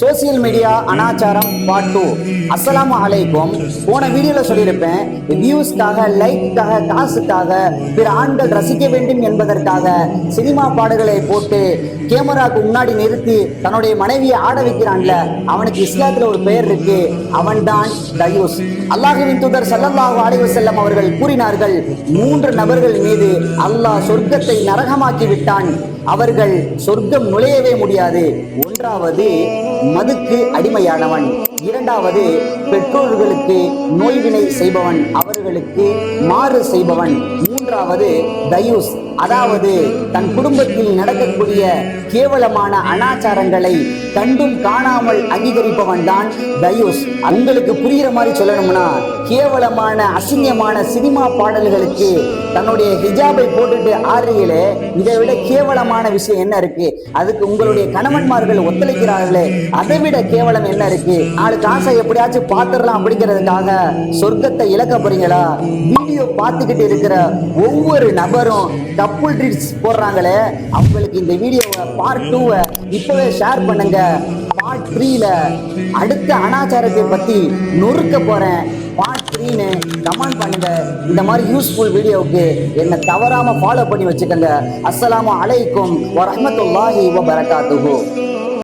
Social media அனாச்சாரம் part 2. அஸ்ஸலாமு அலைக்கும். போன வீடியோல சொல்லியிருப்பேன், வியூஸ்க்காக, லைக்குக்காக, காசுக்காக, பிற ஆண்கள் ரசிக்க வேண்டும் என்பதற்காக சினிமா பாடல்களை போட்டு கேமராக்கு முன்னாடி நிறுத்தி தன்னுடைய மனைவியை ஆட வைக்கிறான்ல, அவனுக்கு இஸ்லாத்துல ஒரு பெயர் இருக்கு, அவன்தான் தயூஸ். அல்லாஹ்வின் தூதர் ஸல்லல்லாஹு அலைஹி வஸல்லம் அவர்கள் கூறினார்கள், 3 நபர்கள் மீது அல்லாஹ் சொர்க்கத்தை நரகமாக்கி விட்டான், அவர்கள் சொர்க்கம் நுழையவே முடியாது. ஒன்றாவது மதுக்கு அடிமையானவன், இரண்டாவது பெற்றோர்களுக்கு நோய்வினை செய்பவன், அவர்களுக்கு மாறு செய்பவன், மூன்றாவது தயூஸ், அதாவது தன் குடும்பத்தில் நடக்கக்கூடிய கேவலமான அனாச்சாரங்களை கண்டும் காணாமல் அங்கீகரிப்பவன் தான் தயூஸ். உங்களுக்கு புரிகிற மாதிரி சொல்லணும்னா, கேவலமான அசிங்கமான சினிமா பாடல்களுக்கு தன்னுடைய ஹிஜாபை போட்டுட்டு ஆடுறீங்களே, இதை விட கேவலமான விஷயம் என்ன இருக்கு? அதுக்கு உங்களுடைய கணவன்மார்கள் ஒத்துழைக்கிறார்களே, அதை விட கேவலம் என்ன இருக்கு? நாலு காசை எப்படியாச்சும் பார்த்துடலாம் அப்படிங்கிறதுக்காக சொர்க்கத்தை இழக்க போறீங்களா? வீடியோ பார்த்துக்கிட்டு இருக்கிற ஒவ்வொரு நபரும் கப்புள் ட்ரீட்ஸ் போடுறாங்களே, அவங்களுக்கு இந்த வீடியோவை பார்ட் 2 இப்பவே ஷேர் பண்ணுங்க. பார்ட் 3ல அடுத்த அனாச்சாரத்தை பத்தி நொறுக்க போறேன். பார்ட் 3ன்னு கமெண்ட் பண்ணுங்க. இந்த மாதிரி யூஸ்ஃபுல் வீடியோவுக்கு என்ன தவறாம ஃபாலோ பண்ணி வச்சுக்கோங்க. அஸ்ஸலாமு அலைக்கும் வரஹ்மத்துல்லாஹி வபரகாத்துஹு.